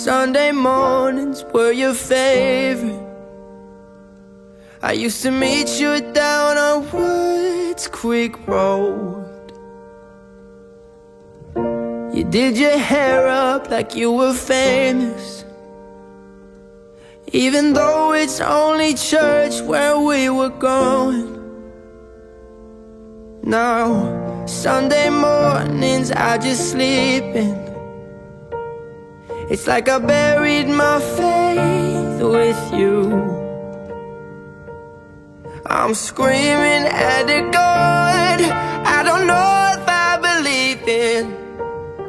Sunday mornings were your favorite. I used to meet you down on Woods Creek Road. You did your hair up like you were famous, even though it's only church where we were going. Now, Sunday mornings I just sleep in. It's like I buried my faith with you. I'm screaming at the God I don't know if I believe in,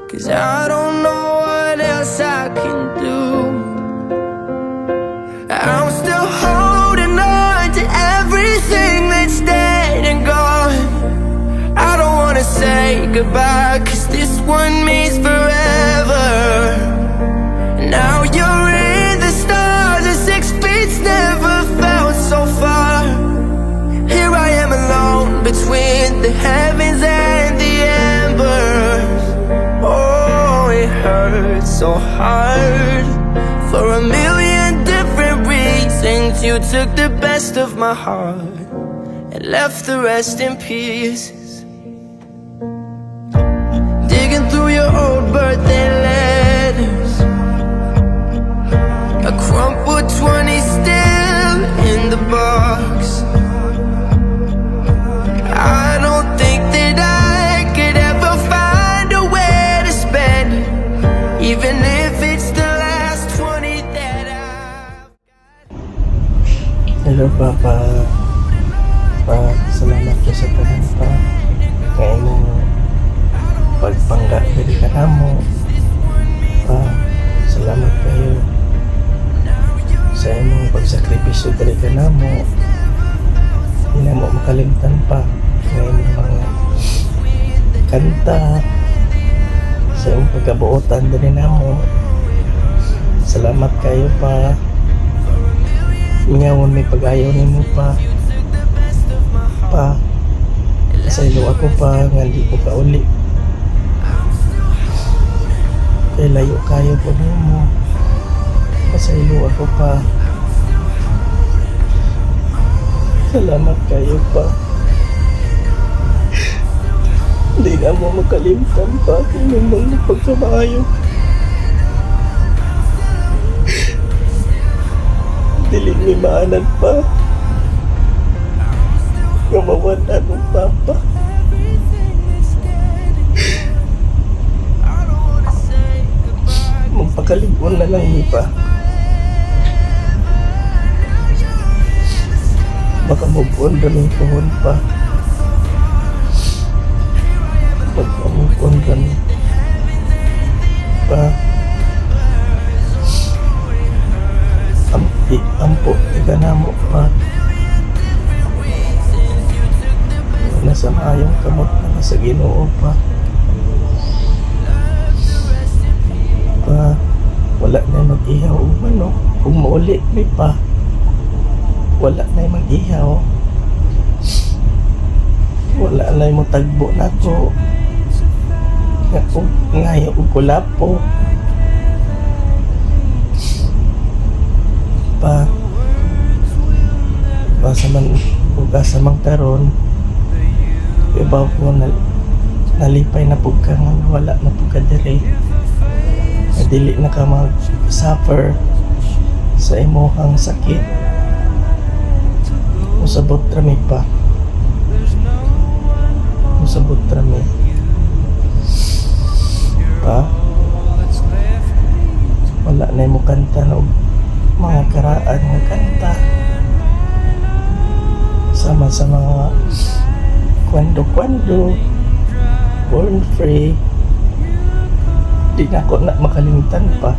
'cause I don't know what else I can do. I'm still holding on to everything that's dead and gone. I don't wanna say goodbye, 'cause this one means forever. Now you're in the stars, and 6 feet's never felt so far. Here I am alone between the heavens and the embers. Oh, it hurts so hard. For a million different reasons, you took the best of my heart and left the rest in pieces. Digging through your old birthday letters, a crumpled 20 still in the box. I don't think that I could ever find a way to spend it, even if it's the last 20 that I've got. Hello Papa. Salamat po sa tanan pa. Ngayon mo pagpangga diri ka namo. Salamat kayo sa imong pagsakripisyo diri ka namo. Hindi mo makalimtan pa ngayon mga kanta sa imong pagkabuotan diri namo. Salamat kayo pa. Ngayon may pag-ayaw nimo pa kasaylo ako pa nga di ko kauli kay layo kayo po nimo. Kasaylo ako pa. Salamat kayo pa. Hindi na mo makalimtan pa kung naman pagkabayo. Diling may maanan pa. Kamawan anong Papa. Magpakalimon na lang ni pa. Baka move-on rin pohon pa. Magpa-move-on rin pa. Ampo, tiga na mo pa. Nasa maayong kamot na nasa Ginoo pa. Wala na mag-ihaw umano. Kung mauli may pa, wala na mag-ihaw. Wala na mo tagbo na ko. Ngayon o kulapo pa sa man uga sa mang karon ibaw ko nalipay na pugka nga wala na pugka dire. Dili na ka mag-suffer sa imuhang sakit. Musabot rami pa. Musabot rami pa. Wala na mo kanta na mga karaan ng kanta sama sa mga kwando-kwando, born free. Di na ako na makalimutan pa.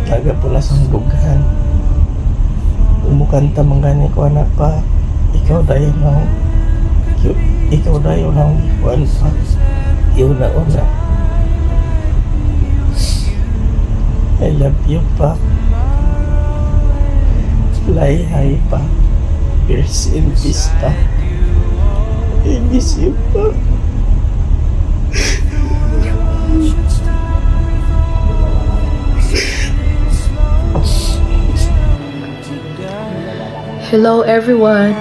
Taga po na sa hulugan. Umukanta manggani ko anak pa. Ikaw dayo ng kuwan pa. Iuna-una. I love you pa. Fly high pa. Pierce in peace pa. I miss you pa. Hello everyone,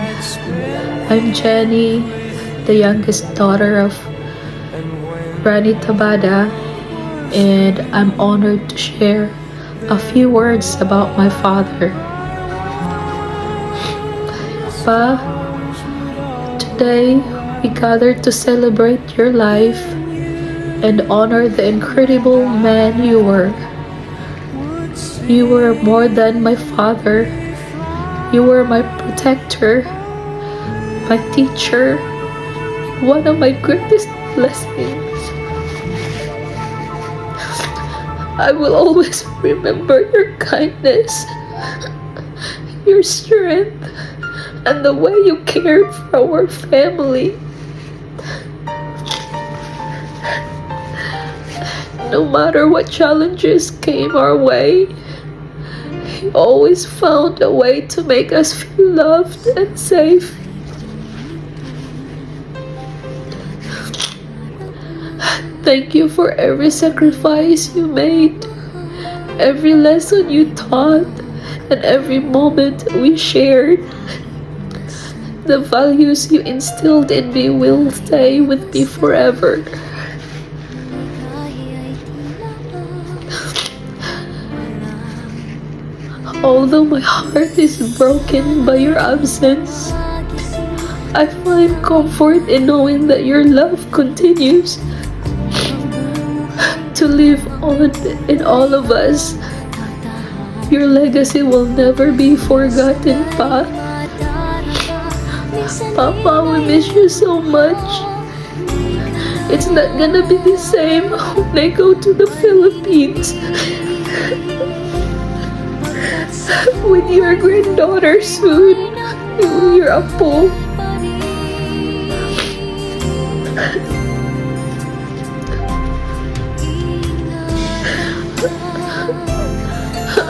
I'm Jenny, the youngest daughter of Rani Tabada, and I'm honored to share a few words about my father. Pa, today we gathered to celebrate your life and honor the incredible man you were. You were more than my father. You were my protector, my teacher, one of my greatest blessings. I will always remember your kindness, your strength, and the way you cared for our family. No matter what challenges came our way, he always found a way to make us feel loved and safe. Thank you for every sacrifice you made, every lesson you taught, and every moment we shared. The values you instilled in me will stay with me forever. Although my heart is broken by your absence, I find comfort in knowing that your love continues to live on in all of us. Your legacy will never be forgotten, Pa. Papa, we miss you so much. It's not gonna be the same when I go to the Philippines with your granddaughter soon, your apo.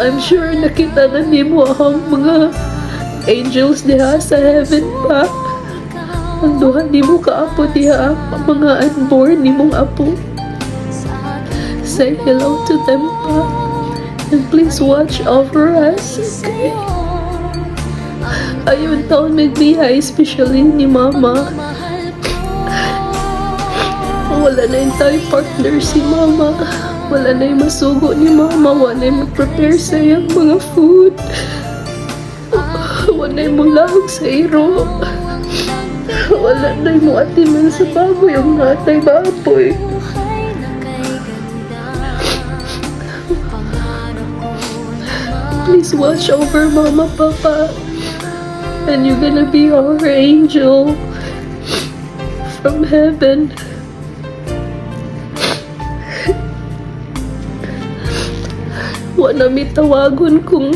I'm sure nakita na nimo ang mga angels diha sa heaven, Pa. Ang duha nimo kaapo diha, ang mga unborn nimong apo. Say hello to them, Pa. And please watch over us, okay? Ayun taon magbihay, especially ni Mama. Wala na yung tayo partner si Mama. Wala na yung masugo ni Mama. Wala na yung mag-prepare sa iyang mga food. Wala na yung mulahog sa iro. Wala na yung atiman sa baboy. Yung natay baboy. Please watch over Mama, Papa. And you're gonna be our angel from heaven. Wala mi tawagon kung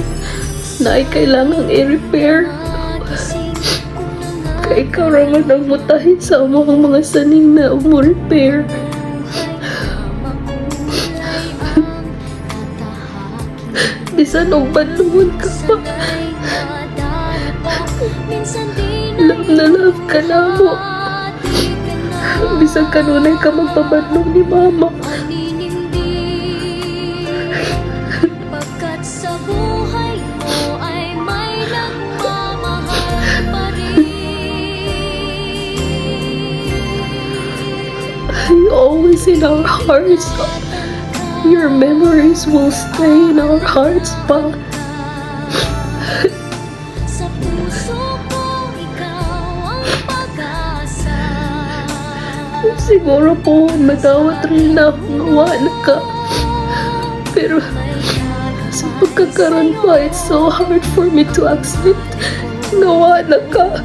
naay kailangang i-repair. Kay ikaw raman ang mutahin sa among mga saning na umu-repair. Bisan og banluhon ka pa. Love na love ka na mo. Bisan kanunay ka magpabanlong ni Mama. You're always in our hearts. Your memories will stay in our hearts, Pa. Siguro po, madawat rin na akong wala ka. Pero sa pagkakaroon pa, it's so hard for me to accept na wala ka.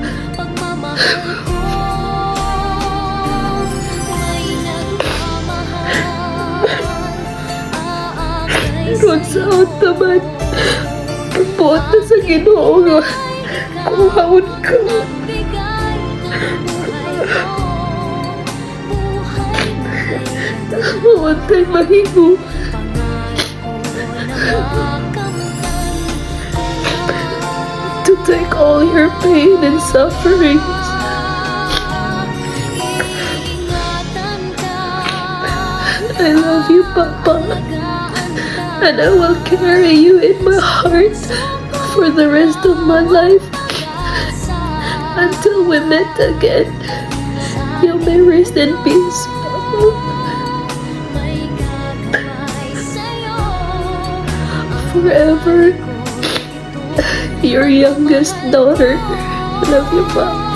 Doon sa otaman, pagbuot na sa Ginoo nga, kuhaon ka. Huwag tayo mahigo. To take all your pain and sufferings. I love you, Papa. And I will carry you in my heart for the rest of my life. until we met again. You may rest in peace, Papa. Forever, your youngest daughter. Love you, Pa.